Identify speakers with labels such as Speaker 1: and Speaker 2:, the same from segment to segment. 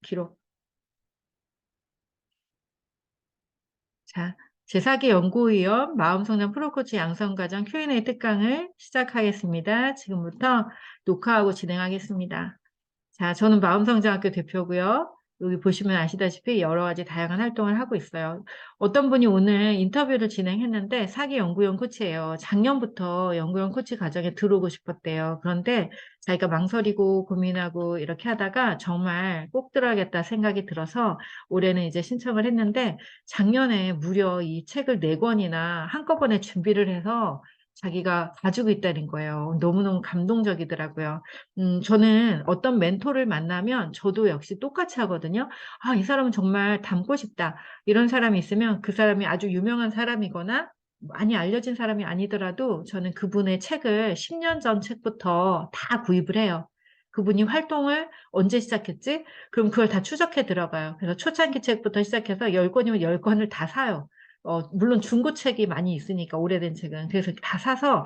Speaker 1: 기록. 자, 제4기 연구위원 마음성장 프로코치 양성과정 Q&A 특강을 시작하겠습니다. 지금부터 녹화하고 진행하겠습니다. 자, 저는 마음성장학교 대표고요. 여기 보시면 아시다시피 여러 가지 다양한 활동을 하고 있어요. 어떤 분이 오늘 인터뷰를 진행했는데 사기 연구원 코치예요. 작년부터 연구원 코치 과정에 들어오고 싶었대요. 그런데 자기가 망설이고 고민하고 이렇게 하다가 정말 꼭 들어야겠다 생각이 들어서 올해는 이제 신청을 했는데 작년에 무려 이 책을 4권이나 한꺼번에 준비를 해서 자기가 가지고 있다는 거예요. 너무너무 감동적이더라고요. 저는 어떤 멘토를 만나면 저도 역시 똑같이 하거든요. 아, 이 사람은 정말 닮고 싶다. 이런 사람이 있으면 그 사람이 아주 유명한 사람이거나 많이 알려진 사람이 아니더라도 저는 그분의 책을 10년 전 책부터 다 구입을 해요. 그분이 활동을 언제 시작했지? 그럼 그걸 다 추적해 들어가요. 그래서 초창기 책부터 시작해서 10권이면 10권을 다 사요. 물론 중고책이 많이 있으니까 오래된 책은. 그래서 다 사서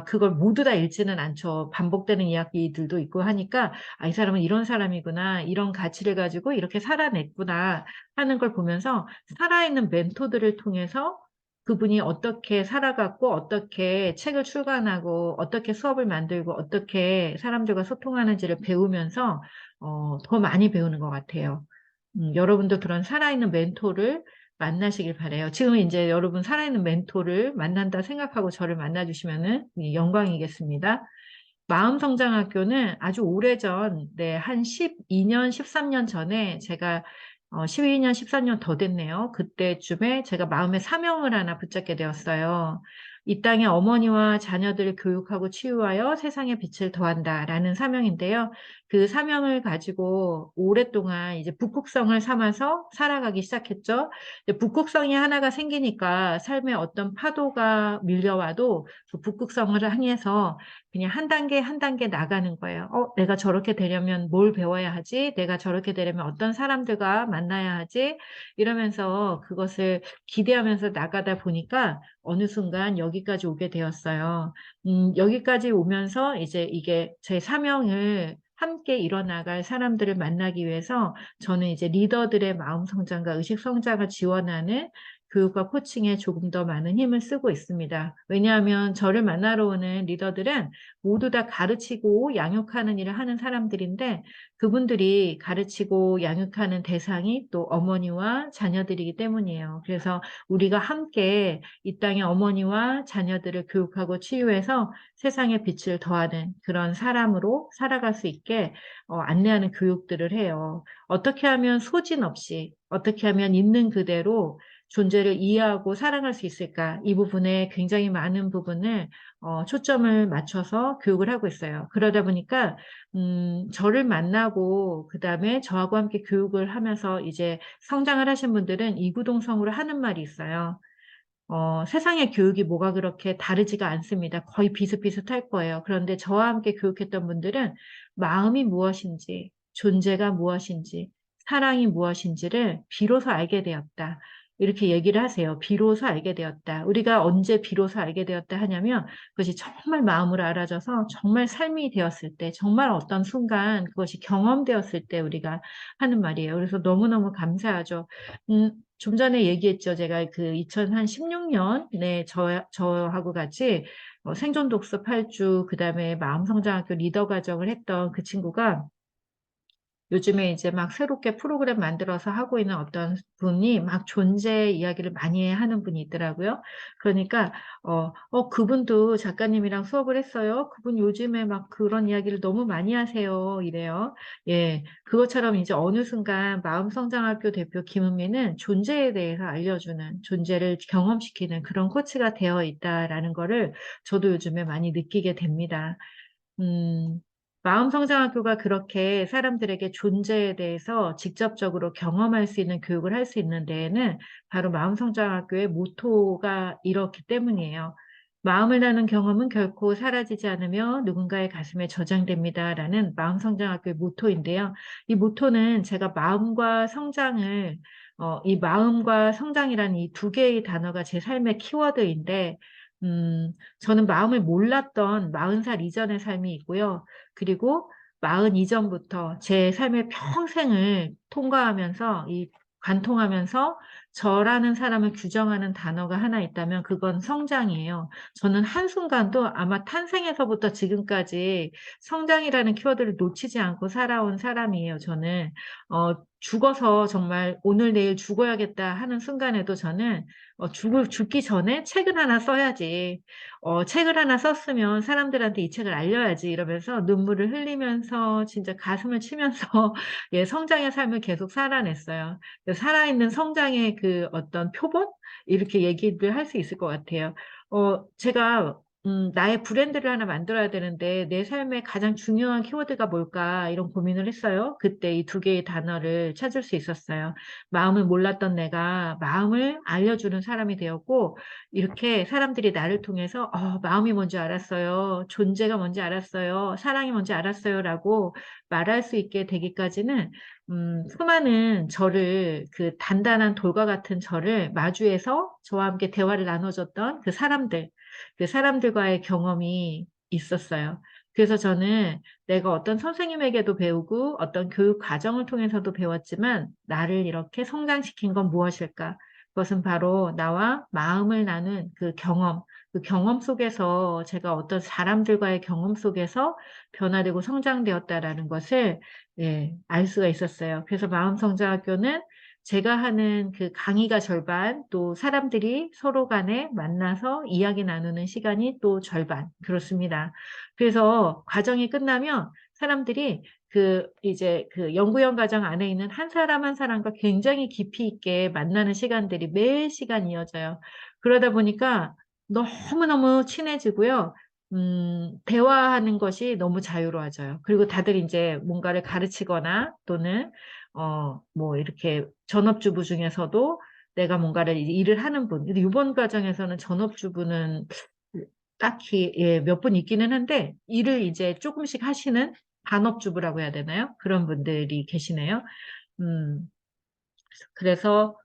Speaker 1: 그걸 모두 다 읽지는 않죠. 반복되는 이야기들도 있고 하니까, 이 사람은 이런 사람이구나, 이런 가치를 가지고 이렇게 살아냈구나 하는 걸 보면서 살아있는 멘토들을 통해서 그분이 어떻게 살아갔고, 어떻게 책을 출간하고, 어떻게 수업을 만들고, 어떻게 사람들과 소통하는지를 배우면서, 더 많이 배우는 것 같아요. 여러분도 그런 살아있는 멘토를 만나시길 바래요. 지금 이제 여러분 살아있는 멘토를 만난다 생각하고 저를 만나주시면은 영광이겠습니다. 마음성장학교는 아주 오래전, 네, 한 12년, 13년 전에 제가 12년, 13년 더 됐네요. 그때쯤에 제가 마음의 사명을 하나 붙잡게 되었어요. 이 땅의 어머니와 자녀들을 교육하고 치유하여 세상에 빛을 더한다라는 사명인데요. 그 사명을 가지고 오랫동안 이제 북극성을 삼아서 살아가기 시작했죠. 북극성이 하나가 생기니까 삶에 어떤 파도가 밀려와도 그 북극성을 향해서 그냥 한 단계 한 단계 나가는 거예요. 내가 저렇게 되려면 뭘 배워야 하지? 내가 저렇게 되려면 어떤 사람들과 만나야 하지? 이러면서 그것을 기대하면서 나가다 보니까 어느 순간 여기까지 오게 되었어요. 여기까지 오면서 이제 이게 제 사명을 함께 이뤄나갈 사람들을 만나기 위해서 저는 이제 리더들의 마음 성장과 의식 성장을 지원하는 교육과 코칭에 조금 더 많은 힘을 쓰고 있습니다. 왜냐하면 저를 만나러 오는 리더들은 모두 다 가르치고 양육하는 일을 하는 사람들인데 그분들이 가르치고 양육하는 대상이 또 어머니와 자녀들이기 때문이에요. 그래서 우리가 함께 이 땅의 어머니와 자녀들을 교육하고 치유해서 세상에 빛을 더하는 그런 사람으로 살아갈 수 있게 안내하는 교육들을 해요. 어떻게 하면 소진 없이, 어떻게 하면 있는 그대로 존재를 이해하고 사랑할 수 있을까? 이 부분에 굉장히 많은 부분을 초점을 맞춰서 교육을 하고 있어요. 그러다 보니까 저를 만나고 그다음에 저하고 함께 교육을 하면서 이제 성장을 하신 분들은 이구동성으로 하는 말이 있어요. 세상의 교육이 뭐가 그렇게 다르지가 않습니다. 거의 비슷비슷할 거예요. 그런데 저와 함께 교육했던 분들은 마음이 무엇인지, 존재가 무엇인지, 사랑이 무엇인지를 비로소 알게 되었다. 이렇게 얘기를 하세요. 비로소 알게 되었다. 우리가 언제 비로소 알게 되었다 하냐면 그것이 정말 마음으로 알아져서 정말 삶이 되었을 때, 정말 어떤 순간 그것이 경험되었을 때 우리가 하는 말이에요. 그래서 너무너무 감사하죠. 좀 전에 얘기했죠. 제가 그 2016년에 저하고 같이 생존 독서 8주, 그 다음에 마음성장학교 리더 과정을 했던 그 친구가 요즘에 이제 막 새롭게 프로그램 만들어서 하고 있는 어떤 분이 막 존재 이야기를 많이 하는 분이 있더라고요. 그러니까, 그분도 작가님이랑 수업을 했어요. 그분 요즘에 막 그런 이야기를 너무 많이 하세요. 이래요. 예. 그것처럼 이제 어느 순간 마음성장학교 대표 김은미는 존재에 대해서 알려주는, 존재를 경험시키는 그런 코치가 되어 있다라는 거를 저도 요즘에 많이 느끼게 됩니다. 음, 마음성장학교가 그렇게 사람들에게 존재에 대해서 직접적으로 경험할 수 있는 교육을 할 수 있는 데에는 바로 마음성장학교의 모토가 이렇기 때문이에요. 마음을 나눈 경험은 결코 사라지지 않으며 누군가의 가슴에 저장됩니다라는 마음성장학교의 모토인데요. 이 모토는 제가 마음과 성장을, 이 마음과 성장이라는 이 두 개의 단어가 제 삶의 키워드인데, 저는 마음을 몰랐던 40살 이전의 삶이 있고요. 그리고 마흔 이전부터 제 삶의 평생을 통과하면서 관통하면서 저라는 사람을 규정하는 단어가 하나 있다면 그건 성장이에요. 저는 한순간도 아마 탄생에서부터 지금까지 성장이라는 키워드를 놓치지 않고 살아온 사람이에요, 저는. 죽어서 정말 '오늘 내일 죽어야겠다.' 하는 순간에도 저는 죽기 전에 '책을 하나 써야지. 책을 하나 썼으면 사람들한테 이 책을 알려야지.' 이러면서 눈물을 흘리면서 진짜 가슴을 치면서 예 성장의 삶을 계속 살아냈어요. 그 살아있는 성장의 그 어떤 표본? 이렇게 얘기를 할 수 있을 것 같아요. 제가 '나의 브랜드를 하나 만들어야 되는데 내 삶에 가장 중요한 키워드가 뭘까?' 이런 고민을 했어요. 그때 이 두 개의 단어를 찾을 수 있었어요. 마음을 몰랐던 내가 마음을 알려주는 사람이 되었고 이렇게 사람들이 나를 통해서 마음이 뭔지 알았어요. 존재가 뭔지 알았어요. 사랑이 뭔지 알았어요라고 말할 수 있게 되기까지는 수많은 저를 그 단단한 돌과 같은 저를 마주해서 저와 함께 대화를 나눠 줬던 그 사람들과의 경험이 있었어요. 그래서 저는 내가 어떤 선생님에게도 배우고 어떤 교육 과정을 통해서도 배웠지만 '나를 이렇게 성장시킨 건 무엇일까?' 그것은 바로 나와 마음을 나눈 그 경험 속에서 제가 어떤 사람들과의 경험 속에서 변화되고 성장되었다라는 것을 예 알 수가 있었어요. 그래서 마음성장학교는 제가 하는 그 강의가 절반 또 사람들이 서로 간에 만나서 이야기 나누는 시간이 또 절반 그렇습니다. 그래서 과정이 끝나면 사람들이 이제 그 연구원 과정 안에 있는 한 사람 한 사람과 굉장히 깊이 있게 만나는 시간들이 매 시간 이어져요. 그러다 보니까 너무너무 친해지고요. 대화하는 것이 너무 자유로워져요. 그리고 다들 인제 뭔가를 가르치거나 또는 뭐 이렇게 전업주부 중에서도 내가 뭔가를 일을 하는 분 근데 요번 과정에서는 전업주부는 그 딱히 예 몇 분 있기는 한데 일을 이제 쪼끔씩 하시는 반업주부라고 해야 되나요? 그런 분들이 계시네요. 음 그래서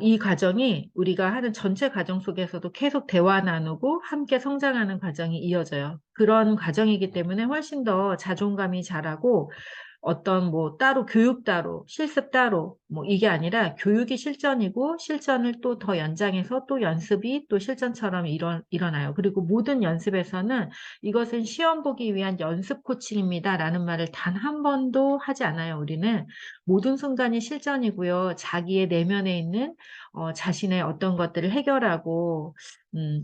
Speaker 1: 이 과정이 우리가 하는 전체 과정 속에서도 계속 대화 나누고 함께 성장하는 과정이 이어져요. 그런 과정이기 때문에 훨씬 더 자존감이 자라고 어떤 뭐 따로 교육 따로 실습 따로 뭐 이게 아니라 교육이 실전이고 실전을 또 더 연장해서 또 연습이 또 실전처럼 일어나요. 그리고 모든 연습에서는 "이것은 시험 보기 위한 연습 코칭입니다."라는 말을 단 한 번도 하지 않아요 우리는. 모든 순간이 실전이고요. 자기의 내면에 있는 자신의 어떤 것들을 해결하고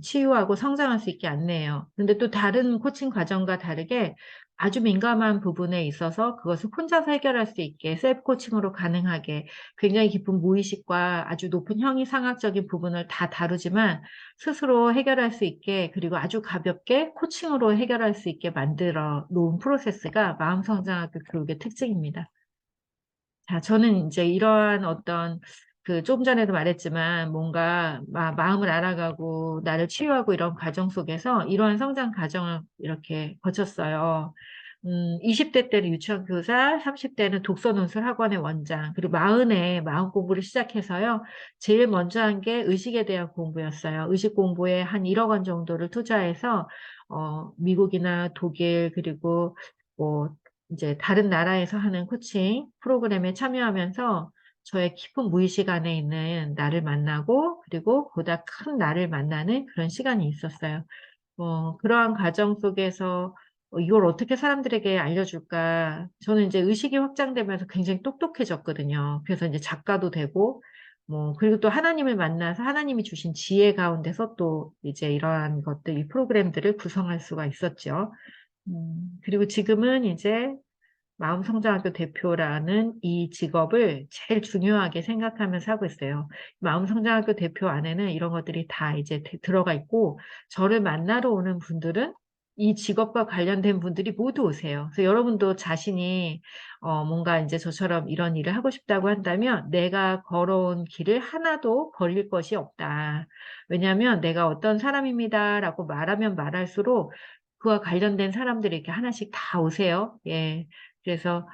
Speaker 1: 치유하고 성장할 수 있게 안내해요. 근데 또 다른 코칭 과정과 다르게 아주 민감한 부분에 있어서 그것을 혼자서 해결할 수 있게 셀프 코칭으로 가능하게 굉장히 깊은 무의식과 아주 높은 형이상학적인 부분을 다 다루지만 스스로 해결할 수 있게 그리고 아주 가볍게 코칭으로 해결할 수 있게 만들어 놓은 프로세스가 마음성장학교 교육의 특징입니다. 자 저는 인제 이러한 어떤 좀 전에도 말했지만 뭔가 마음을 알아가고 나를 치유하고 이런 과정 속에서 이러한 성장 과정을 이렇게 거쳤어요. 20대 때는 유치원 교사, 30 대는 독서 논술 학원의 원장, 그리고 40에 마음 공부를 시작해서요. 제일 먼저 한 게 의식에 대한 공부였어요. 의식 공부에 한 1억 원 정도를 투자해서 미국이나 독일 그리고 뭐 이제 다른 나라에서 하는 코칭 프로그램에 참여하면서 저의 깊은 무의식 안에 있는 나를 만나고 그리고 보다 큰 나를 만나는 그런 시간이 있었어요. 그러한 과정 속에서 '이걸 어떻게 사람들에게 알려줄까.' 저는 인제 의식이 확장되면서 굉장히 똑똑해졌거든요. 그래서 인제 작가도 되고 그리고 또 하나님을 만나서 하나님이 주신 지혜 가운데서 또 이제 이러한 것들 이 프로그램들을 구성할 수가 있었죠. 그리고 지금은 이제 마음성장학교 대표라는 이 직업을 제일 중요하게 생각하면서 하고 있어요. 마음성장학교 대표 안에는 이런 것들이 다 이제 들어가 있고 저를 만나러 오는 분들은 이 직업과 관련된 분들이 모두 오세요. 그래서 여러분도 자신이 뭔가 인제 저처럼 이런 일을 하고 싶다고 한다면 '내가 걸어온 길을 하나도 버릴 것이 없다.' 왜냐하면 '내가 어떤 사람입니다.'라고 말하면 말할수록 그와 관련된 사람들이 이렇게 하나씩 다 오세요. 예. 그래서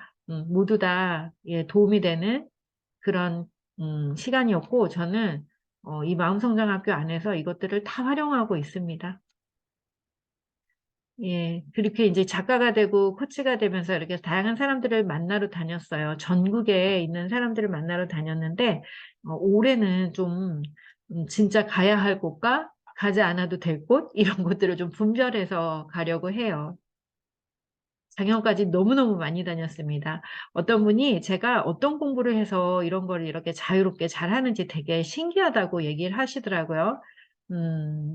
Speaker 1: 모두 다 예 도움이 되는 그런 시간이었고 저는 이 마음성장학교 안에서 이것들을 다 활용하고 있습니다. 예. 그렇게 인제 작가가 되고 코치가 되면서 이렇게 다양한 사람들을 만나러 다녔어요. 전국에 있는 사람들을 만나러 다녔는데 올해는 좀 진짜 가야 할 곳과 가지 않아도 될 곳 이런 곳들을 좀 분별해서 가려고 해요. 작년까지 너무너무 많이 다녔습니다. 어떤 분이 제가 어떤 공부를 해서 이런 거를 이렇게 자유롭게 잘하는지 되게 신기하다고 얘기를 하시더라고요.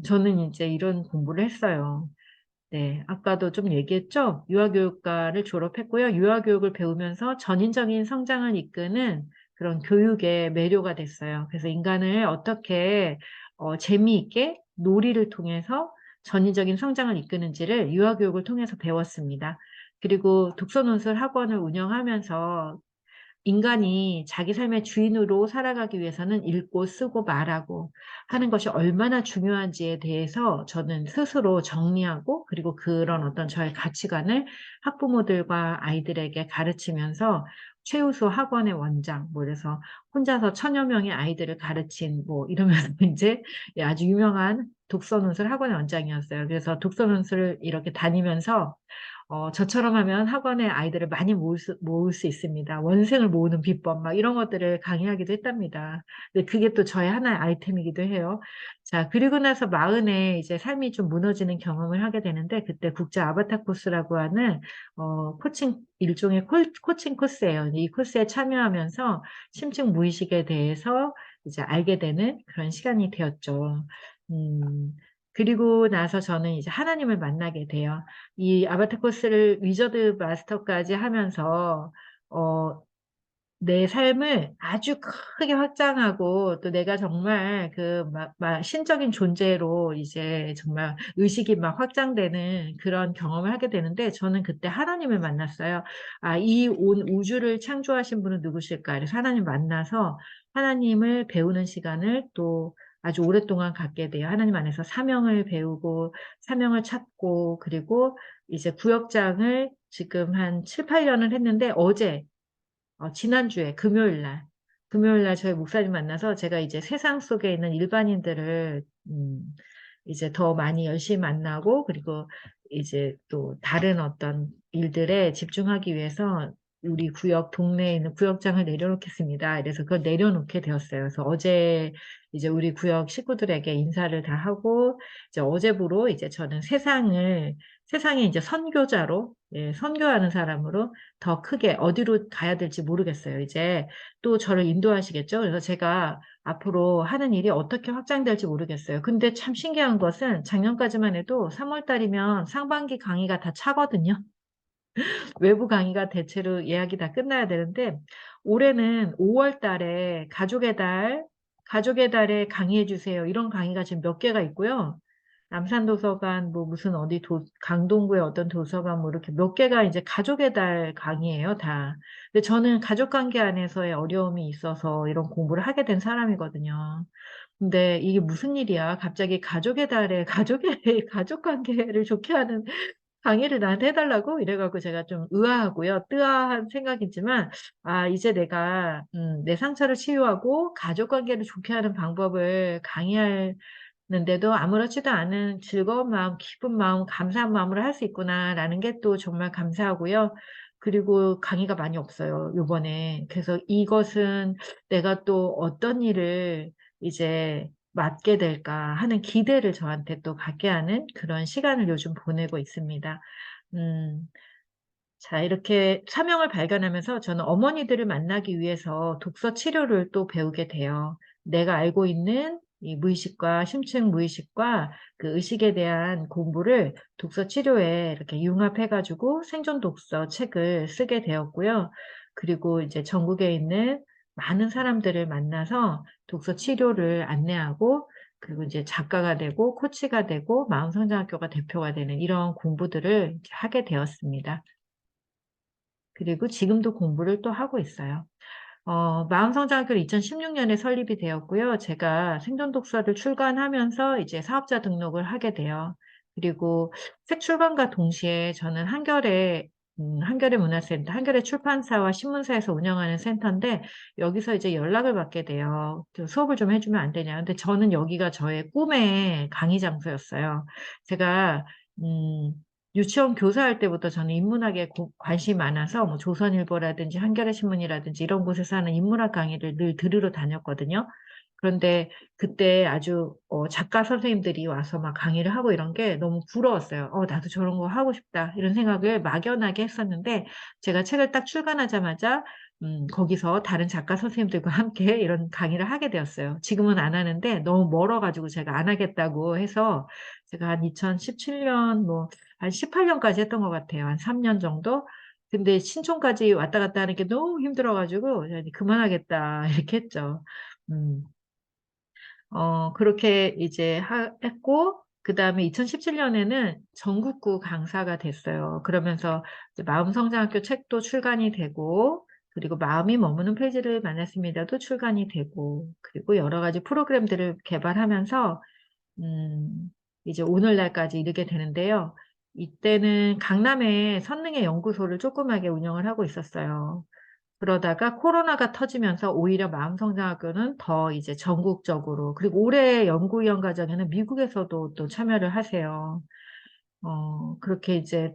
Speaker 1: 저는 인제 이런 공부를 했어요. 네. 아까도 좀 얘기했죠. 유아교육과를 졸업했고요. 유아교육을 배우면서 전인적인 성장을 이끄는 그런 교육의 매료가 됐어요. 그래서 인간을 어떻게 재미있게 놀이를 통해서 전인적인 성장을 이끄는지를 유아교육을 통해서 배웠습니다. 그리고 독서논술 학원을 운영하면서 인간이 자기 삶의 주인으로 살아가기 위해서는 읽고 쓰고 말하고 하는 것이 얼마나 중요한지에 대해서 저는 스스로 정리하고 그리고 그런 어떤 저의 가치관을 학부모들과 아이들에게 가르치면서 최우수 학원의 원장 뭐 이래서 혼자서 1,000여 명의 아이들을 가르친 뭐 이러면서 인제 예 아주 유명한 독서논술 학원의 원장이었어요. 그래서 독서논술을 이렇게 다니면서 저처럼 하면 학원에 아이들을 많이 모을 수 있습니다. 원생을 모으는 비법 막 이런 것들을 강의하기도 했답니다. 근데 그게 또 저의 하나의 아이템이기도 해요. 자 그리고 나서 40에 이제 삶이 좀 무너지는 경험을 하게 되는데 그때 국제 아바타 코스라고 하는 코칭 일종의 코칭 코스예요. 이 코스에 참여하면서 심층 무의식에 대해서 이제 알게 되는 그런 시간이 되었죠. 음 그리고 나서 저는 이제 하나님을 만나게 돼요. 이 아바타 코스를 위저드 마스터까지 하면서 어 내 삶을 아주 크게 확장하고 또 내가 정말 그 막 신적인 존재로 이제 정말 의식이 막 확장되는 그런 경험을 하게 되는데 저는 그때 하나님을 만났어요. '아 이 온 우주를 창조하신 분은 누구실까?' 그래서 하나님 만나서 하나님을 배우는 시간을 또 아주 오랫동안 갖게 돼요. 하나님 안에서 사명을 배우고 사명을 찾고 그리고 이제 구역장을 지금 한 7-8 년을 했는데 어제 지난주에 금요일 날 저희 목사님 만나서 제가 이제 세상 속에 있는 일반인들을 이제 더 많이 열심히 만나고 그리고 이제 또 다른 어떤 일들에 집중하기 위해서 우리 구역 동네에 있는 구역장을 내려놓겠습니다. 이래서 그걸 내려놓게 되었어요. 그래서 어제 이제 우리 구역 식구들에게 인사를 다 하고 이제 어제부로 이제 저는 세상에 이제 선교자로 예 선교하는 사람으로 더 크게 어디로 가야 될지 모르겠어요. 이제 또 저를 인도하시겠죠. 그래서 제가 앞으로 하는 일이 어떻게 확장될지 모르겠어요. 근데 참 신기한 것은 작년까지만 해도 3월 달이면 상반기 강의가 다 차거든요. 외부 강의가 대체로 예약이 다 끝나야 되는데 올해는 5월 달에 가족의 달에 강의해 주세요. 이런 강의가 지금 몇 개가 있고요. 남산도서관 뭐 무슨 어디 강동구의 어떤 도서관 뭐 이렇게 몇 개가 이제 가족의 달 강의예요 다. 근데 저는 가족 관계 안에서의 어려움이 있어서 이런 공부를 하게 된 사람이거든요. 근데 이게 무슨 일이야. 갑자기 가족의 달에 가족 관계를 좋게 하는 강의를 나한테 해 달라고 이래 갖고 제가 좀 의아하고요. 뜨아한 생각이지만 이제 내가 내 상처를 치유하고 가족 관계를 좋게 하는 방법을 강의하는데도 아무렇지도 않은 즐거운 마음, 기쁜 마음, 감사한 마음으로 할 수 있구나라는 게 또 정말 감사하고요. 그리고 강의가 많이 없어요, 요번에. 그래서 이것은 내가 또 어떤 일을 이제 맡게 될까 하는 기대를 저한테 또 갖게 하는 그런 시간을 요즘 보내고 있습니다. 음. 자 이렇게 사명을 발견하면서 저는 어머니들을 만나기 위해서 독서 치료를 또 배우게 돼요. 내가 알고 있는 이 무의식과 심층 무의식과 그 의식에 대한 공부를 독서 치료에 이렇게 융합해 가지고 생존 독서 책을 쓰게 되었고요. 그리고 이제 전국에 있는 많은 사람들을 만나서 독서 치료를 안내하고 그리고 이제 작가가 되고 코치가 되고 마음성장학교가 대표가 되는 이런 공부들을 이제 하게 되었습니다. 그리고 지금도 공부를 또 하고 있어요. 마음성장학교는 2016 년에 설립이 되었고요. 제가 생존 독서를 출간하면서 이제 사업자 등록을 하게 돼요. 그리고 책 출간과 동시에 저는 한겨레 문화센터, 한겨레 출판사와 신문사에서 운영하는 센터인데 여기서 이제 연락을 받게 돼요. 저 "수업을 좀 해 주면 안 되냐." 근데 저는 여기가 저의 꿈의 강의 장소였어요. 제가 음 유치원 교사할 때부터 저는 인문학에 관심이 많아서 뭐 조선일보라든지 한겨레 신문이라든지 이런 곳에서 하는 인문학 강의를 늘 들으러 다녔거든요. 그런데 그때 아주 작가 선생님들이 와서 막 강의를 하고 이런 게 너무 부러웠어요. 나도 저런 거 하고 싶다 이런 생각을 막연하게 했었는데 제가 책을 딱 출간하자마자 거기서 다른 작가 선생님들과 함께 이런 강의를 하게 되었어요. 지금은 안 하는데 너무 멀어가지고 제가 안 하겠다고 해서 제가 한 2017년 뭐 한 18년까지 했던 것 같아요. 한 3년 정도. 근데 신촌까지 왔다 갔다 하는 게 너무 힘들어가지고 그만하겠다 이렇게 했죠. 음. 그렇게 이제 했고, 그 다음에 2017년에는 전국구 강사가 됐어요. 그러면서 이제 마음성장학교 책도 출간이 되고, 그리고 마음이 머무는 페이지를 만났습니다도 출간이 되고, 그리고 여러 가지 프로그램들을 개발하면서, 음, 이제 오늘날까지 이르게 되는데요. 이때는 강남에 선능의 연구소를 조그맣게 운영을 하고 있었어요. 그러다가 코로나가 터지면서 오히려 마음성장학교는 더 이제 전국적으로, 그리고 올해 연구위원 과정에는 미국에서도 또 참여를 하세요. 그렇게 이제,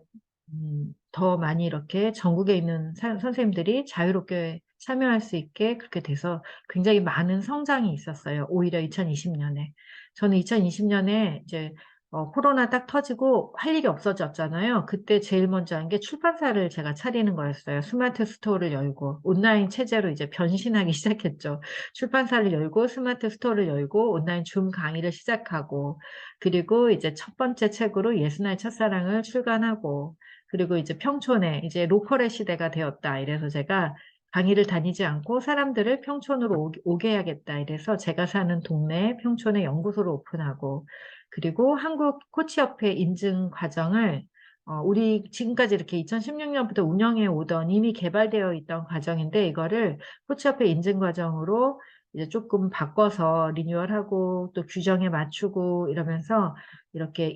Speaker 1: 더 많이 이렇게 전국에 있는 선생님들이 자유롭게 참여할 수 있게 그렇게 돼서 굉장히 많은 성장이 있었어요. 오히려 2020년에. 저는 2020년에 이제 코로나 딱 터지고 할 일이 없어졌잖아요. 그때 제일 먼저 한 게 출판사를 제가 차리는 거였어요. 스마트 스토어를 열고 온라인 체제로 이제 변신하기 시작했죠. 출판사를 열고 스마트 스토어를 열고 온라인 줌 강의를 시작하고 그리고 이제 첫 번째 책으로 예스나의 첫사랑을 출간하고 그리고 이제 평촌에 이제 로컬의 시대가 되었다. 이래서 제가 강의를 다니지 않고 사람들을 평촌으로 오게 해야겠다. 이래서 제가 사는 동네 평촌에 연구소를 오픈하고 그리고 한국 코치협회 인증 과정을 우리 지금까지 이렇게 2016년부터 운영해 오던 이미 개발되어 있던 과정인데 이거를 코치협회 인증 과정으로 이제 조금 바꿔서 리뉴얼하고 또 규정에 맞추고 이러면서 이렇게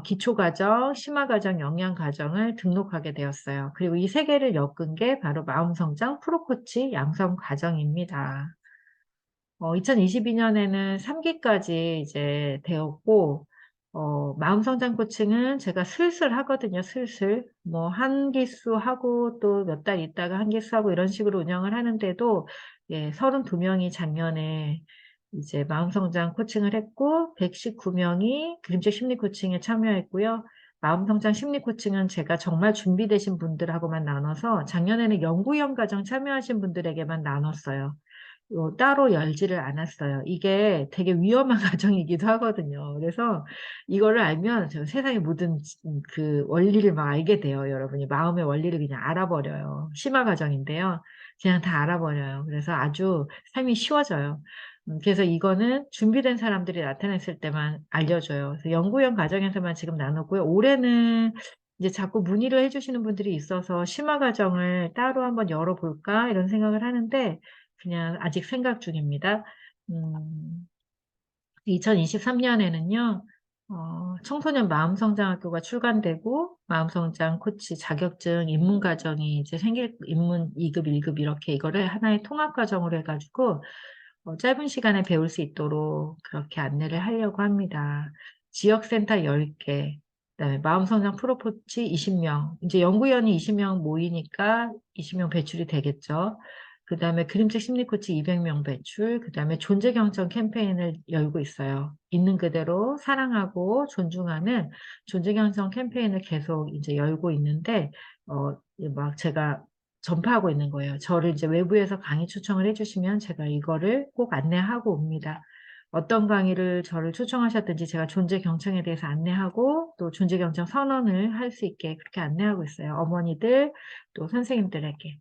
Speaker 1: 기초과정, 심화과정, 영양과정을 등록하게 되었어요. 그리고 이 세 개를 엮은 게 바로 마음성장 프로코치 양성과정입니다. 2022년에는 3기까지 이제 되었고, 마음성장 코칭은 제가 슬슬 하거든요, 슬슬. 뭐, 한 기수 하고 또 몇 달 있다가 한 기수 하고 이런 식으로 운영을 하는데도, 예, 32명이 작년에 이제 마음성장 코칭을 했고, 119명이 그림책 심리 코칭에 참여했고요. 마음성장 심리 코칭은 제가 정말 준비되신 분들하고만 나눠서 작년에는 연구위원 과정 참여하신 분들에게만 나눴어요. 따로 열지를 않았어요. 이게 되게 위험한 과정이기도 하거든요. 그래서 이거를 알면 저 세상의 모든 그 원리를 막 알게 돼요. 여러분이 마음의 원리를 그냥 알아버려요. 심화 과정인데요. 그냥 다 알아버려요. 그래서 아주 삶이 쉬워져요. 그래서 이거는 준비된 사람들이 나타났을 때만 알려줘요. 그래서 연구원 과정에서만 지금 나눴고요. 올해는 이제 자꾸 문의를 해주시는 분들이 있어서 심화 과정을 따로 한번 열어볼까 이런 생각을 하는데 그냥 아직 생각 중입니다. 2023년에는요, 청소년 마음성장학교가 출간되고, 마음성장 코치 자격증 입문과정이 이제 입문 2급, 1급 이렇게 이거를 하나의 통합과정으로 해가지고, 짧은 시간에 배울 수 있도록 그렇게 안내를 하려고 합니다. 지역센터 10개, 그다음에 마음성장 프로코치 20명, 이제 연구위원이 20명 모이니까 20명 배출이 되겠죠. 그 다음에 그림책 심리코치 200명 배출, 그 다음에 존재경청 캠페인을 열고 있어요. 있는 그대로 사랑하고 존중하는 존재경청 캠페인을 계속 이제 열고 있는데, 막 제가 전파하고 있는 거예요. 저를 이제 외부에서 강의 초청을 해주시면 제가 이거를 꼭 안내하고 옵니다. 어떤 강의를 저를 초청하셨든지 제가 존재 경청에 대해서 안내하고 또 존재 경청 선언을 할 수 있게 그렇게 안내하고 있어요. 어머니들 또 선생님들에게.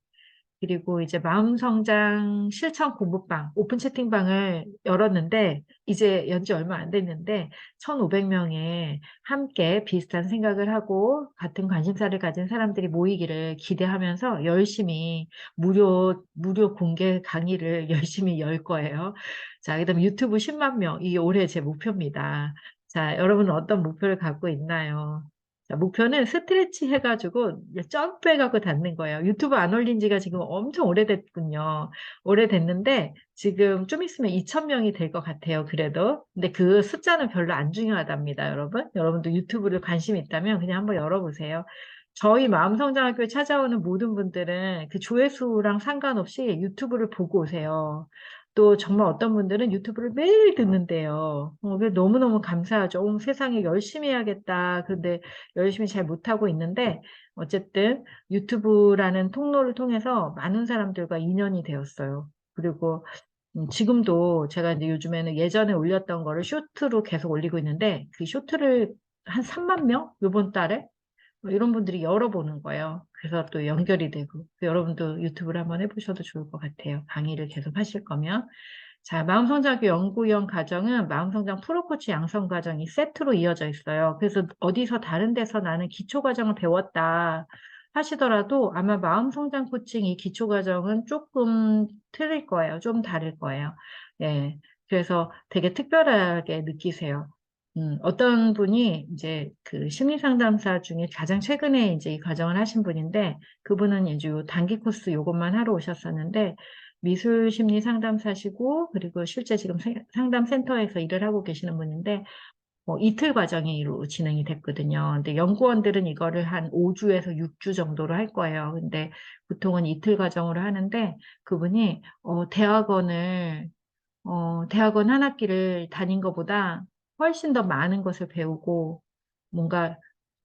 Speaker 1: 그리고 이제 마음성장 실천 공부방, 오픈 채팅방을 열었는데, 이제 연지 얼마 안 됐는데, 1,500명의 함께 비슷한 생각을 하고, 같은 관심사를 가진 사람들이 모이기를 기대하면서 열심히 무료 공개 강의를 열심히 열 거예요. 자, 그 다음에 유튜브 10만 명, 이게 올해 제 목표입니다. 자, 여러분은 어떤 목표를 갖고 있나요? 자, 목표는 스트레치 해가지고 점프해갖고 닿는 거예요. 유튜브 안 올린 지가 지금 엄청 오래됐군요. 오래됐는데 지금 좀 있으면 2,000명이 될 것 같아요. 그래도. 근데 그 숫자는 별로 안 중요하답니다, 여러분. 여러분도 유튜브를 관심 있다면 그냥 한번 열어보세요. 저희 마음성장학교에 찾아오는 모든 분들은 그 조회수랑 상관없이 유튜브를 보고 오세요. 또 정말 어떤 분들은 유튜브를 매일 듣는데요. 그게 너무너무 감사하죠. 세상에 열심히 해야겠다. 근데 열심히 잘 못하고 있는데 어쨌든 유튜브라는 통로를 통해서 많은 사람들과 인연이 되었어요. 그리고 지금도 제가 이제 요즘에는 예전에 올렸던 거를 쇼트로 계속 올리고 있는데 그 쇼트를 한 3만 명? 요번 달에? 뭐 이런 분들이 열어보는 거예요. 그래서 또 연결이 되고 여러분도 유튜브를 한번 해보셔도 좋을 것 같아요. 강의를 계속 하실 거면. 자, 마음성장학교 연구위원 과정은 마음성장 프로코치 양성 과정이 세트로 이어져 있어요. 그래서 어디서 다른 데서 나는 기초 과정을 배웠다 하시더라도 아마 마음성장 코칭 이 기초 과정은 조금 틀릴 거예요. 좀 다를 거예요. 예. 그래서 되게 특별하게 느끼세요. 어떤 분이 이제 그 심리 상담사 중에 가장 최근에 이제 이 과정을 하신 분인데 그분은 이제 요 단기 코스 요것만 하러 오셨었는데 미술 심리 상담사시고 그리고 실제 지금 상담 센터에서 일을 하고 계시는 분인데 이틀 과정으로 진행이 됐거든요. 근데 연구원들은 이거를 한 5주에서 6주 정도로 할 거예요. 근데 보통은 이틀 과정으로 하는데 그분이 대학원 한 학기를 다닌 것보다 훨씬 더 많은 것을 배우고 뭔가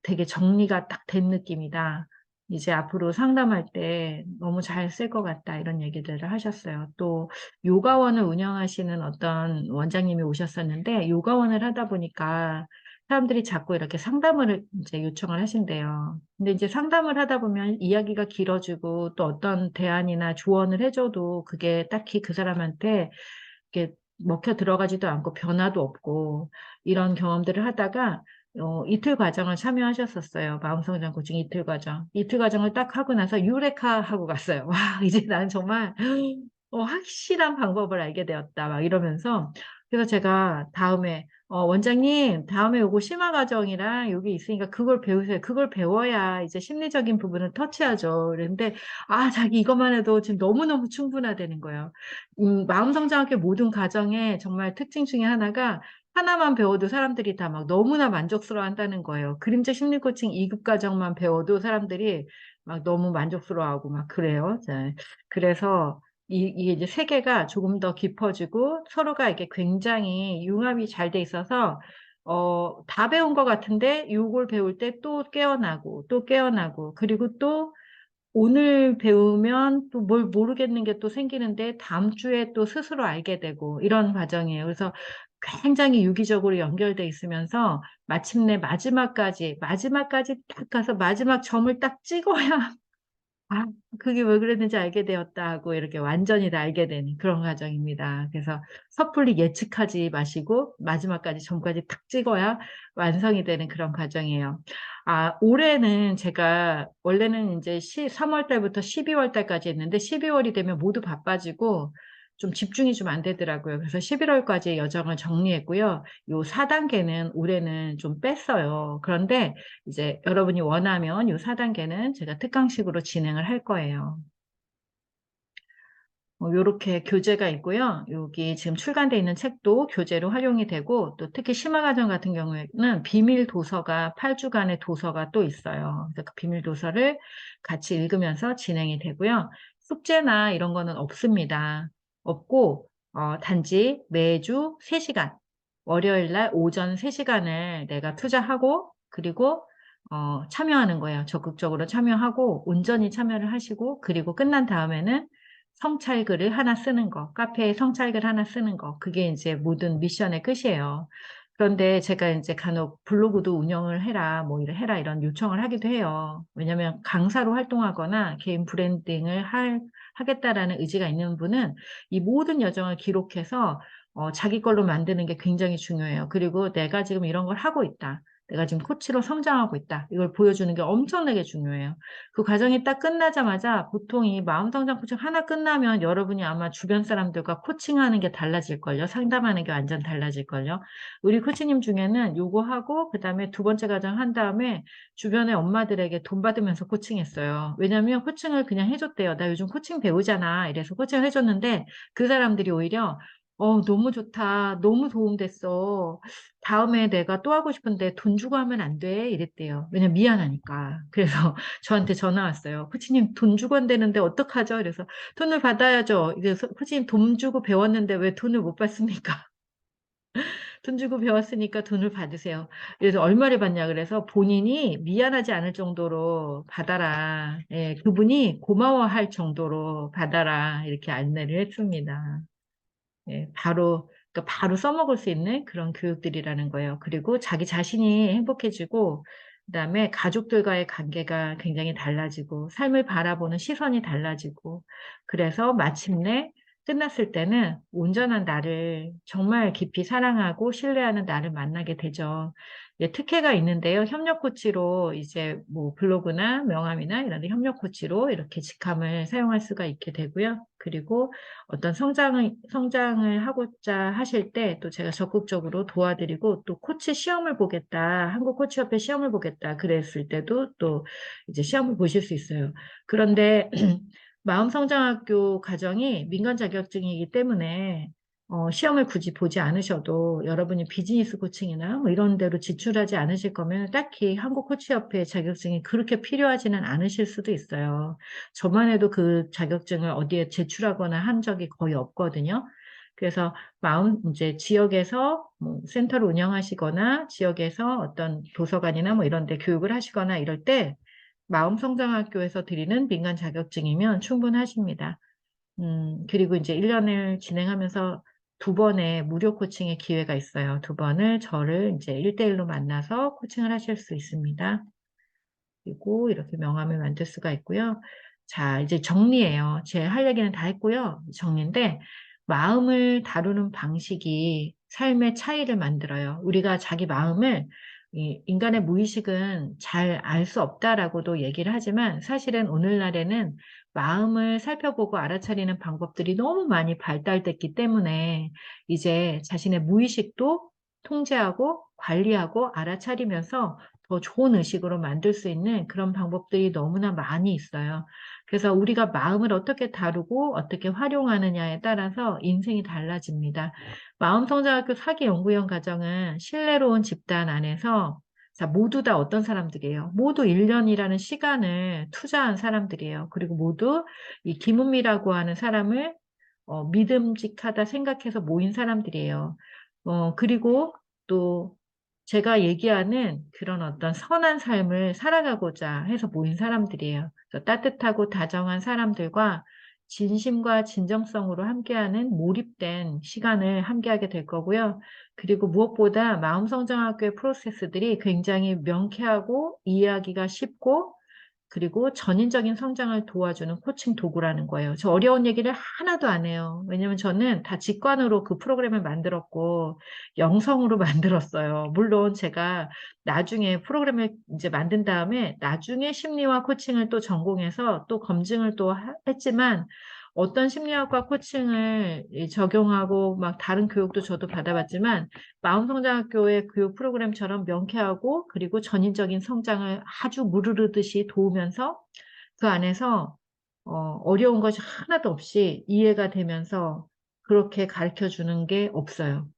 Speaker 1: 되게 정리가 딱 된 느낌이다. 이제 앞으로 상담할 때 너무 잘 쓸 것 같다. 이런 얘기들을 하셨어요. 또 요가원을 운영하시는 어떤 원장님이 오셨었는데 요가원을 하다 보니까 사람들이 자꾸 이렇게 상담을 이제 요청을 하신대요. 근데 이제 상담을 하다 보면 이야기가 길어지고 또 어떤 대안이나 조언을 해줘도 그게 딱히 그 사람한테 이렇게 먹혀 들어가지도 않고 변화도 없고 이런 경험들을 하다가 이틀 과정을 참여하셨었어요. 마음성장 코칭 이틀 과정. 이틀 과정을 딱 하고 나서 유레카 하고 갔어요. 와, 이제 난 정말 확실한 방법을 알게 되었다. 막 이러면서 그래서 제가 다음에 원장님, 다음에 요거 심화 과정이랑 여기 있으니까 그걸 배우세요. 그걸 배워야 이제 심리적인 부분을 터치하죠. 그런데 자기 이것만 해도 지금 너무너무 충분하다는 거예요. 마음성장학교 모든 과정의 정말 특징 중에 하나가 하나만 배워도 사람들이 다 막 너무나 만족스러워 한다는 거예요. 그림자 심리 코칭 2급 과정만 배워도 사람들이 막 너무 만족스러워하고 막 그래요. 자, 그래서 이게 이제 세계가 조금 더 깊어지고 서로가 이게 굉장히 융합이 잘 돼 있어서 다 배운 것 같은데 요걸 배울 때 또 깨어나고 또 깨어나고 그리고 또 오늘 배우면 또 뭘 모르겠는 게 또 생기는데 다음 주에 또 스스로 알게 되고 이런 과정이에요. 그래서 굉장히 유기적으로 연결돼 있으면서 마침내 마지막까지 딱 가서 마지막 점을 딱 찍어야 아, 그게 왜 그랬는지 알게 되었다 하고 이렇게 완전히 다 알게 되는 그런 과정입니다. 그래서 섣불리 예측하지 마시고 마지막까지 점까지 탁 찍어야 완성이 되는 그런 과정이에요. 올해는 제가 원래는 이제 3월 달부터 12월 달까지 했는데 12월이 되면 모두 바빠지고 좀 집중이 좀 안 되더라고요. 그래서 11월까지 여정을 정리했고요. 요 4단계는 올해는 좀 뺐어요. 그런데 이제 여러분이 원하면 요 4단계는 제가 특강식으로 진행을 할 거예요. 요렇게 교재가 있고요. 여기 지금 출간돼 있는 책도 교재로 활용이 되고 또 특히 심화과정 같은 경우에는 비밀 도서가 8주간의 도서가 또 있어요. 그래서 그 비밀 도서를 같이 읽으면서 진행이 되고요. 숙제나 이런 거는 없습니다. 없고 단지 매주 3시간 월요일 날 오전 3시간을 내가 투자하고 그리고 참여하는 거예요. 적극적으로 참여하고 온전히 참여를 하시고 그리고 끝난 다음에는 성찰글을 하나 쓰는 거, 카페에 성찰글 하나 쓰는 거, 그게 이제 모든 미션의 끝이에요. 그런데 제가 이제 간혹 블로그도 운영을 해라, 뭐 이래 해라 이런 요청을 하기도 해요. 왜냐하면 강사로 활동하거나 개인 브랜딩을 하겠다라는 의지가 있는 분은 이 모든 여정을 기록해서 자기 걸로 만드는 게 굉장히 중요해요. 그리고 내가 지금 이런 걸 하고 있다. 내가 지금 코치로 성장하고 있다. 이걸 보여주는 게 엄청나게 중요해요. 그 과정이 딱 끝나자마자 보통 이 마음성장 코칭 하나 끝나면 여러분이 아마 주변 사람들과 코칭하는 게 달라질걸요. 상담하는 게 완전 달라질걸요. 우리 코치님 중에는 요거 하고 그다음에 두 번째 과정 한 다음에 주변의 엄마들에게 돈 받으면서 코칭했어요. 왜냐면 코칭을 그냥 해줬대요. 나 요즘 코칭 배우잖아. 이래서 코칭을 해줬는데 그 사람들이 오히려 너무 좋다. 너무 도움됐어. 다음에 내가 또 하고 싶은데 돈 주고 하면 안 돼. 이랬대요. 왜냐면 미안하니까. 그래서 저한테 전화 왔어요. 코치님 돈 주고 한다는데 어떡하죠? 그래서 돈을 받아야죠. 그래서 코치님 돈 주고 배웠는데 왜 돈을 못 받습니까? 돈 주고 배웠으니까 돈을 받으세요. 그래서 얼마를 받냐 그래서 본인이 미안하지 않을 정도로 받아라. 예, 그분이 고마워할 정도로 받아라. 이렇게 안내를 했습니다. 예, 그러니까 바로 써먹을 수 있는 그런 교육들이라는 거예요. 그리고 자기 자신이 행복해지고, 그다음에 가족들과의 관계가 굉장히 달라지고, 삶을 바라보는 시선이 달라지고, 그래서 마침내 끝났을 때는 온전한 나를 정말 깊이 사랑하고 신뢰하는 나를 만나게 되죠. 예, 특혜가 있는데요. 협력 코치로 이제 뭐 블로그나 명함이나 이런 데 협력 코치로 이렇게 직함을 사용할 수가 있게 되고요. 그리고 어떤 성장을 하고자 하실 때 또 제가 적극적으로 도와드리고 또 코치 시험을 보겠다. 한국 코치협회 시험을 보겠다. 그랬을 때도 또 이제 시험을 보실 수 있어요. 그런데 마음성장학교 과정이 민간 자격증이기 때문에 시험을 굳이 보지 않으셔도 여러분이 비즈니스 코칭이나 뭐 이런 데로 지출하지 않으실 거면 딱히 한국 코치협회 자격증이 그렇게 필요하지는 않으실 수도 있어요. 저만 해도 그 자격증을 어디에 제출하거나 한 적이 거의 없거든요. 그래서 이제 지역에서 뭐 센터를 운영하시거나 지역에서 어떤 도서관이나 뭐 이런 데 교육을 하시거나 이럴 때 마음성장학교에서 드리는 민간 자격증이면 충분하십니다. 그리고 이제 1년을 진행하면서 두 번의 무료 코칭의 기회가 있어요. 두 번을 저를 이제 1대1로 만나서 코칭을 하실 수 있습니다. 그리고 이렇게 명함을 만들 수가 있고요. 자, 이제 정리예요. 제 할 얘기는 다 했고요. 정리인데, 마음을 다루는 방식이 삶의 차이를 만들어요. 우리가 자기 마음을, 이 인간의 무의식은 잘 알 수 없다라고도 얘기를 하지만, 사실은 오늘날에는 마음을 살펴보고 알아차리는 방법들이 너무 많이 발달됐기 때문에, 이제 자신의 무의식도 통제하고 관리하고 알아차리면서 더 좋은 의식으로 만들 수 있는 그런 방법들이 너무나 많이 있어요. 그래서 우리가 마음을 어떻게 다루고 어떻게 활용하느냐에 따라서 인생이 달라집니다. 마음성장학교 사기연구원 과정은 신뢰로운 집단 안에서 자, 모두 다 어떤 사람들이에요? 모두 1년이라는 시간을 투자한 사람들이에요. 그리고 모두 이 김은미라고 하는 사람을 믿음직하다 생각해서 모인 사람들이에요. 그리고 또 제가 얘기하는 그런 어떤 선한 삶을 살아가고자 해서 모인 사람들이에요. 그래서 따뜻하고 다정한 사람들과 진심과 진정성으로 함께하는 몰입된 시간을 함께하게 될 거고요. 그리고 무엇보다 마음성장학교의 프로세스들이 굉장히 명쾌하고 이해하기가 쉽고 그리고 전인적인 성장을 도와주는 코칭 도구라는 거예요. 저 어려운 얘기를 하나도 안 해요. 왜냐면 저는 다 직관으로 그 프로그램을 만들었고 영성으로 만들었어요. 물론 제가 나중에 프로그램을 이제 만든 다음에 나중에 심리와 코칭을 또 전공해서 또 검증을 또 했지만 어떤 심리학과 코칭을 적용하고 막 다른 교육도 저도 받아봤지만 마음성장학교의 교육 프로그램처럼 명쾌하고 그리고 전인적인 성장을 아주 무르르듯이 도우면서 그 안에서 어려운 것이 하나도 없이 이해가 되면서 그렇게 가르쳐 주는 게 없어요.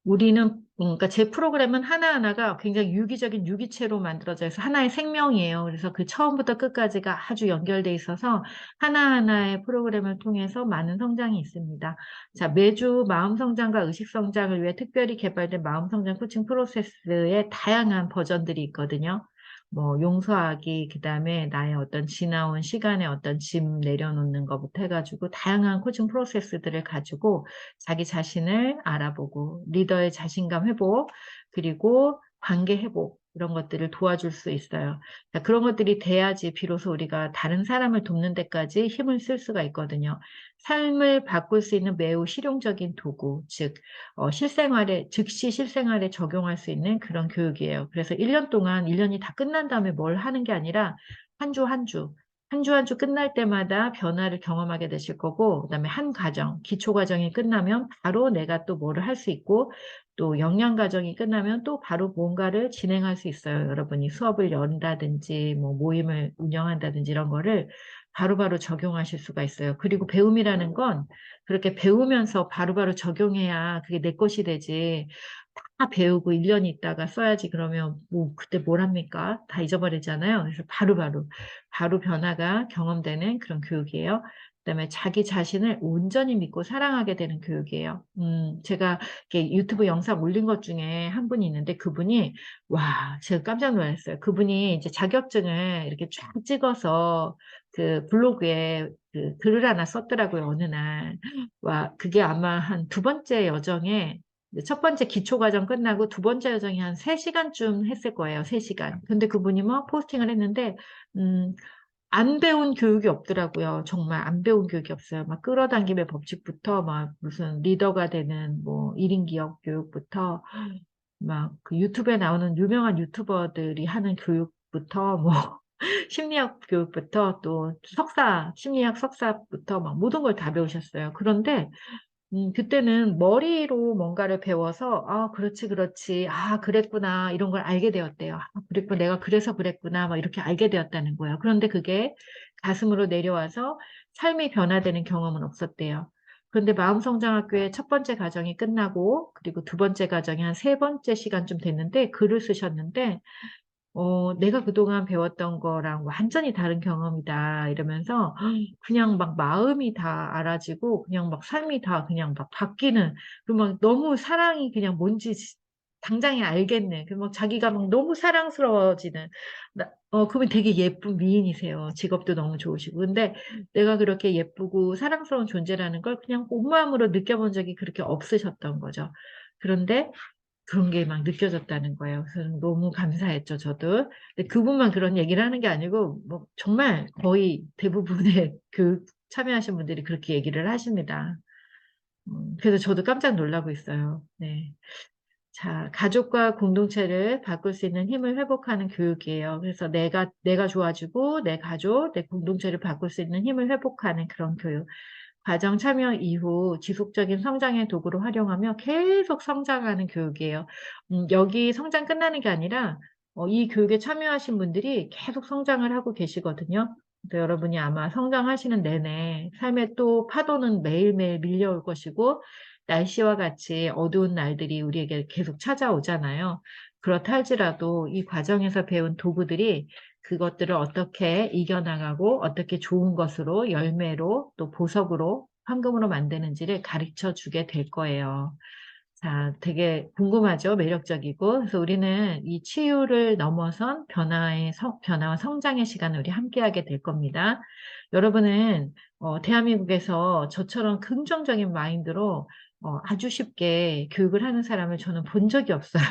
Speaker 1: 우리는 그러니까 제 프로그램은 하나하나가 굉장히 유기적인 유기체로 만들어져 있어 하나의 생명이에요. 그래서 그 처음부터 끝까지가 아주 연결돼 있어서 하나하나의 프로그램을 통해서 많은 성장이 있습니다. 자, 매주 마음 성장과 의식 성장을 위해 특별히 개발된 마음 성장 코칭 프로세스의 다양한 버전들이 있거든요. 뭐 용서하기, 그다음에 나의 어떤 지나온 시간의 어떤 짐 내려놓는 것부터 해가지고 다양한 코칭 프로세스들을 가지고 자기 자신을 알아보고 리더의 자신감 회복 그리고 관계 회복 이런 것들을 도와줄 수 있어요. 그러니까 그런 것들이 돼야지 비로소 우리가 다른 사람을 돕는 데까지 힘을 쓸 수가 있거든요. 삶을 바꿀 수 있는 매우 실용적인 도구, 즉 실생활에 즉시 실생활에 적용할 수 있는 그런 교육이에요. 그래서 1년 동안 1년이 다 끝난 다음에 뭘 하는 게 아니라 한 주 한 주, 한 주 한 주 끝날 때마다 변화를 경험하게 되실 거고, 그다음에 한 과정, 기초 과정이 끝나면 바로 내가 또 뭐를 할 수 있고, 또 영양 과정이 끝나면 또 바로 뭔가를 진행할 수 있어요. 여러분이 수업을 연다든지 뭐 모임을 운영한다든지 이런 거를 바로바로 적용하실 수가 있어요. 그리고 배움이라는 건 그렇게 배우면서 바로바로 적용해야 그게 내 것이 되지. 다 배우고 1년 있다가 써야지 그러면 뭐 그때 뭘 합니까? 다 잊어버리잖아요. 그래서 바로 변화가 경험되는 그런 교육이에요. 그다음에 자기 자신을 온전히 믿고 사랑하게 되는 교육이에요. 제가 이렇게 유튜브 영상 올린 것 중에 한 분이 있는데 그분이 와, 제가 깜짝 놀랐어요. 그분이 이제 자격증을 이렇게 쫙 찍어서 그 블로그에 그 글을 하나 썼더라고요, 어느 날. 와, 그게 아마 한 두 번째 여정에 첫 번째 기초 과정 끝나고 두 번째 여정이 한 3시간쯤 했을 거예요. 3시간. 근데 그분이 뭐 포스팅을 했는데 음, 안 배운 교육이 없더라고요. 정말 안 배운 교육이 없어요. 막 끌어당김의 법칙부터 막 무슨 리더가 되는 뭐 1인 기업 교육부터 막 그 유튜브에 나오는 유명한 유튜버들이 하는 교육부터 뭐 심리학 교육부터 또 심리학 석사부터 막 모든 걸 다 배우셨어요. 그런데 그때는 머리로 뭔가를 배워서, 아, 그렇지, 그렇지. 아, 그랬구나. 이런 걸 알게 되었대요. 아, 그랬구나. 내가 그래서 그랬구나. 막 이렇게 알게 되었다는 거예요. 그런데 그게 가슴으로 내려와서 삶이 변화되는 경험은 없었대요. 그런데 마음성장학교의 첫 번째 과정이 끝나고, 그리고 두 번째 과정이 한 세 번째 시간쯤 됐는데, 글을 쓰셨는데, 내가 그동안 배웠던 거랑 완전히 다른 경험이다. 이러면서 그냥 막 마음이 다 알아지고 그냥 막 삶이 다 그냥 막 바뀌는 그리고 막 너무 사랑이 그냥 뭔지 당장에 알겠네. 그리고 막 자기가 막 너무 사랑스러워지는 그분 되게 예쁜 미인이세요. 직업도 너무 좋으시고. 근데 내가 그렇게 예쁘고 사랑스러운 존재라는 걸 그냥 온 마음으로 느껴본 적이 그렇게 없으셨던 거죠. 그런데 그런 게 막 느껴졌다는 거예요. 그래서 너무 감사했죠, 저도. 근데 그분만 그런 얘기를 하는 게 아니고, 뭐, 정말 거의 대부분의 참여하신 분들이 그렇게 얘기를 하십니다. 그래서 저도 깜짝 놀라고 있어요. 네. 자, 가족과 공동체를 바꿀 수 있는 힘을 회복하는 교육이에요. 그래서 내가 좋아지고, 내 가족, 내 공동체를 바꿀 수 있는 힘을 회복하는 그런 교육. 과정 참여 이후 지속적인 성장의 도구로 활용하며 계속 성장하는 교육이에요. 여기 성장 끝나는 게 아니라 이 교육에 참여하신 분들이 계속 성장을 하고 계시거든요. 그래서 여러분이 아마 성장하시는 내내 삶의 또 파도는 매일매일 밀려올 것이고 날씨와 같이 어두운 날들이 우리에게 계속 찾아오잖아요. 그렇다 할지라도 이 과정에서 배운 도구들이 그것들을 어떻게 이겨나가고 어떻게 좋은 것으로 열매로 또 보석으로 황금으로 만드는지를 가르쳐 주게 될 거예요. 자, 되게 궁금하죠? 매력적이고. 그래서 우리는 이 치유를 넘어선 변화와 성장의 시간을 우리 함께하게 될 겁니다. 여러분은 대한민국에서 저처럼 긍정적인 마인드로 아주 쉽게 교육을 하는 사람을 저는 본 적이 없어요.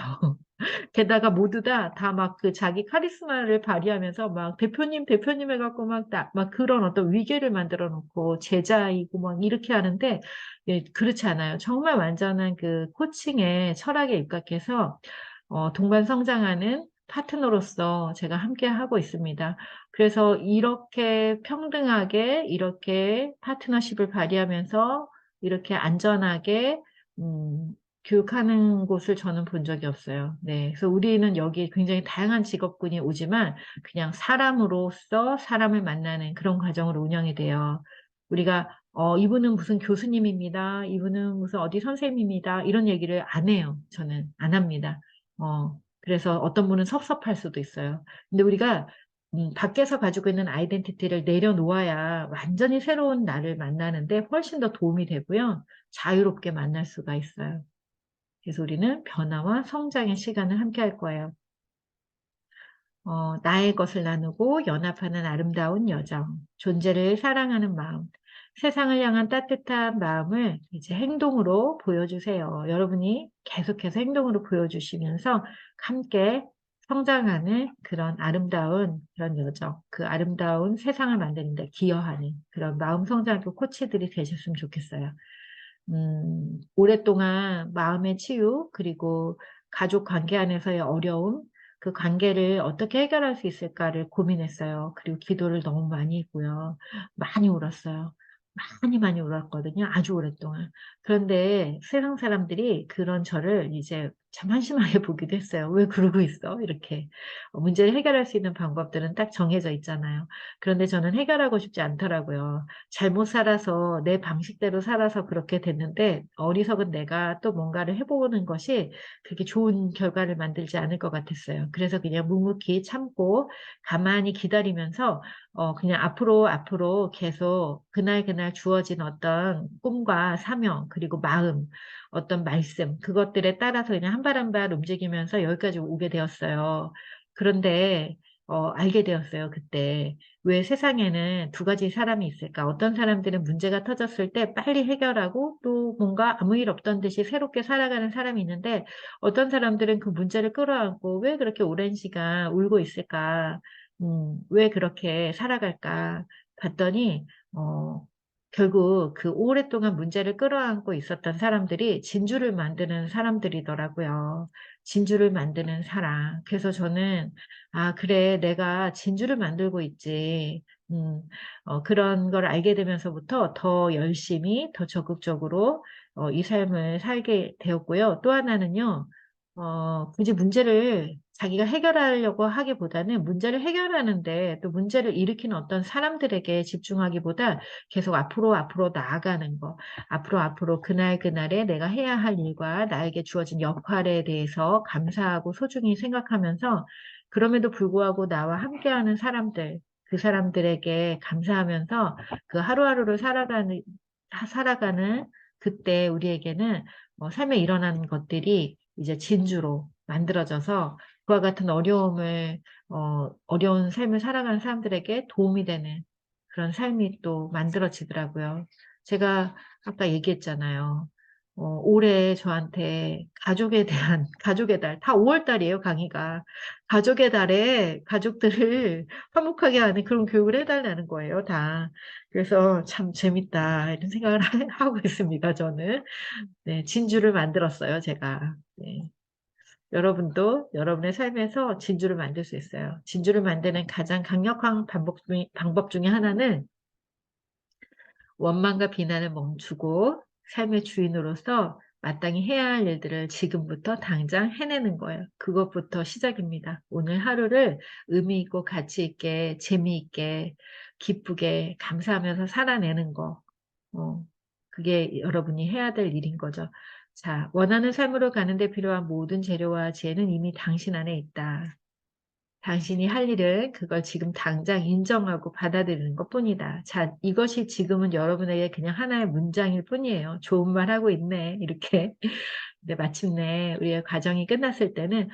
Speaker 1: 게다가 모두 다 막 그 자기 카리스마를 발휘하면서 막 대표님 해갖고 막 그런 어떤 위계를 만들어 놓고 제자이고 막 이렇게 하는데, 예, 그렇지 않아요. 정말 완전한 그 코칭의 철학에 입각해서, 동반 성장하는 파트너로서 제가 함께 하고 있습니다. 그래서 이렇게 평등하게, 이렇게 파트너십을 발휘하면서, 이렇게 안전하게, 음, 교육하는 곳을 저는 본 적이 없어요. 네. 그래서 우리는 여기 굉장히 다양한 직업군이 오지만 그냥 사람으로서 사람을 만나는 그런 과정으로 운영이 돼요. 우리가 이분은 무슨 교수님입니다. 이분은 무슨 어디 선생님입니다. 이런 얘기를 안 해요. 저는 안 합니다. 그래서 어떤 분은 섭섭할 수도 있어요. 근데 우리가 밖에서 가지고 있는 아이덴티티를 내려놓아야 완전히 새로운 나를 만나는데 훨씬 더 도움이 되고요. 자유롭게 만날 수가 있어요. 그래서 우리는 변화와 성장의 시간을 함께 할 거예요. 나의 것을 나누고 연합하는 아름다운 여정, 존재를 사랑하는 마음, 세상을 향한 따뜻한 마음을 이제 행동으로 보여주세요. 여러분이 계속해서 행동으로 보여주시면서 함께 성장하는 그런 아름다운 그런 여정, 그 아름다운 세상을 만드는 데 기여하는 그런 마음성장교 코치들이 되셨으면 좋겠어요. 오랫동안 마음의 치유, 그리고 가족 관계 안에서의 어려움, 그 관계를 어떻게 해결할 수 있을까를 고민했어요. 그리고 기도를 너무 많이 했고요. 많이 울었어요. 많이 많이 울었거든요. 아주 오랫동안. 그런데 세상 사람들이 그런 저를 이제 참 한심하게 보기도 했어요. "왜 그러고 있어?" 이렇게. 문제를 해결할 수 있는 방법들은 딱 정해져 있잖아요. 그런데 저는 해결하고 싶지 않더라고요. 잘못 살아서 내 방식대로 살아서 그렇게 됐는데 어리석은 내가 또 뭔가를 해 보는 것이 그렇게 좋은 결과를 만들지 않을 것 같았어요. 그래서 그냥 묵묵히 참고 가만히 기다리면서 그냥 앞으로 계속 그날그날 주어진 어떤 꿈과 사명, 그리고 마음, 어떤 말씀, 그것들에 따라서 그냥 한 발 한 발 움직이면서 여기까지 오게 되었어요. 그런데 알게 되었어요, 그때. 왜 세상에는 두 가지 사람이 있을까? 어떤 사람들은 문제가 터졌을 때 빨리 해결하고 또 뭔가 아무 일 없던 듯이 새롭게 살아가는 사람이 있는데, 어떤 사람들은 그 문제를 끌어안고 '왜 그렇게 오랜 시간 울고 있을까? 왜 그렇게 살아갈까?' 봤더니 어 결국 그 오랫동안 문제를 끌어안고 있었던 사람들이 진주를 만드는 사람들이더라고요. 진주를 만드는 사람. 그래서 저는 '아 그래. 내가 진주를 만들고 있지.' 음 그런 걸 알게 되면서부터 더 열심히 더 적극적으로 이 삶을 살게 되었고요. 또 하나는요. 굳이 문제를 자기가 해결하려고 하기보다는 문제를 해결하는데, 또 문제를 일으키는 어떤 사람들에게 집중하기보다 계속 앞으로 나아가는 거. 앞으로 그날그날에 내가 해야 할 일과 나에게 주어진 역할에 대해서 감사하고 소중히 생각하면서, 그럼에도 불구하고 나와 함께하는 사람들, 그 사람들에게 감사하면서 그 하루하루를 살아가는 그때 우리에게는 삶에 일어나는 것들이 이제 진주로 만들어져서 그와 같은 어려운 삶을 살아가는 사람들에게 도움이 되는 그런 삶이 또 만들어지더라고요. 제가 아까 얘기했잖아요. 올해 저한테 가족에 대한 가족의 달, 다 5월 달이에요, 강의가. 가족의 달에 가족들을 화목하게 하는 그런 교육을 해 달라는 거예요, 다. 그래서 '참 재밌다.' 이런 생각을 하고 있습니다, 저는. 네. 진주를 만들었어요, 제가. 네. 여러분도 여러분의 삶에서 진주를 만들 수 있어요. 진주를 만드는 가장 강력한 방법 중에 하나는 원망과 비난을 멈추고 삶의 주인으로서 마땅히 해야 할 일들을 지금부터 당장 해내는 거예요. 그것부터 시작입니다. 오늘 하루를 의미 있고 가치 있게 재미있게 기쁘게 감사하면서 살아내는 거. 어 그게 여러분이 해야 될 일인 거죠. 자, 원하는 삶으로 가는 데 필요한 모든 재료와 지혜는 이미 당신 안에 있다. 당신이 할 일은 그걸 지금 당장 인정하고 받아들이는 것뿐이다. 자, 이것이 지금은 여러분에게 그냥 하나의 문장일 뿐이에요. '좋은 말 하고 있네.' 이렇게. 근데 마침내 우리의 과정이 끝났을 때는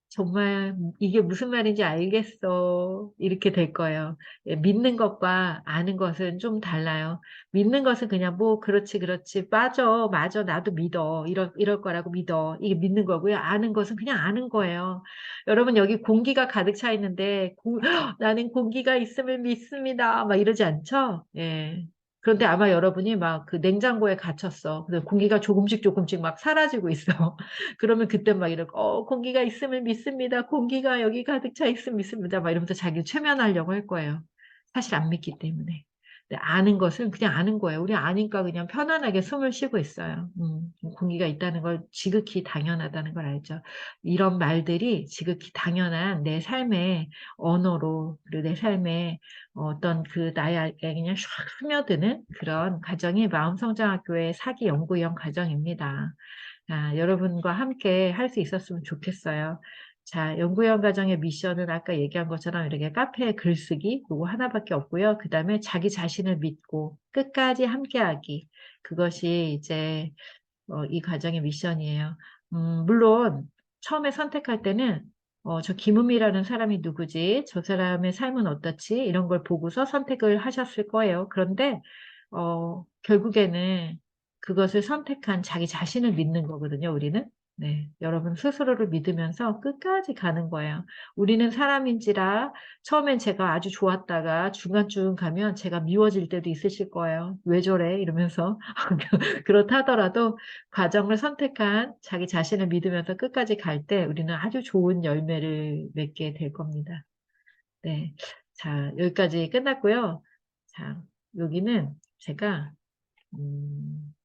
Speaker 1: '정말 이게 무슨 말인지 알겠어.' 이렇게 될 거예요. 예, 믿는 것과 아는 것은 좀 달라요. 믿는 것은 그냥 뭐 '그렇지, 그렇지. 맞아, 맞아. 나도 믿어. 이럴 거라고 믿어.' 이게 믿는 거고요. 아는 것은 그냥 아는 거예요. 여러분, 여기 공기가 가득 차 있는데 '나는 공기가 있음을 믿습니다.' 막 이러지 않죠? 예. 그런데 아마 여러분이 막 그 냉장고에 갇혔어. 근데 공기가 조금씩 막 사라지고 있어. 그러면 그때 막 이러고 공기가 있음을 믿습니다. 공기가 여기 가득 차 있음을 믿습니다." 막 이러면서 자기를 최면하려고 할 거예요. 사실 안 믿기 때문에. 근데 아는 것은 그냥 아는 거예요. 우리 아니까 그냥 편안하게 숨을 쉬고 있어요. 공기가 있다는 걸 지극히 당연하다는 걸 알죠. 이런 말들이 지극히 당연한 내 삶의 언어로, 그리고 내 삶의 어떤 그 나에게 그냥 샥 스며드는 그런 과정이 마음성장학교의 사기 연구형 과정입니다. 여러분과 함께 할 수 있었으면 좋겠어요. 자, 연구원 과정의 미션은 아까 얘기한 것처럼 이렇게 카페에 글쓰기 그거 하나밖에 없고요. 그다음에 자기 자신을 믿고 끝까지 함께하기. 그것이 이제 이 과정의 미션이에요. 물론 처음에 선택할 때는 '저 김은미라는 사람이 누구지? 저 사람의 삶은 어떻지?' 이런 걸 보고서 선택을 하셨을 거예요. 그런데 결국에는 그것을 선택한 자기 자신을 믿는 거거든요, 우리는. 네. 여러분 스스로를 믿으면서 끝까지 가는 거예요. 우리는 사람인지라 처음엔 제가 아주 좋았다가 중간쯤 가면 제가 미워질 때도 있으실 거예요. '왜 저래?' 이러면서. 그렇다 하더라도 과정을 선택한 자기 자신을 믿으면서 끝까지 갈 때 우리는 아주 좋은 열매를 맺게 될 겁니다. 네. 자, 여기까지 끝났고요. 자, 여기는 제가 음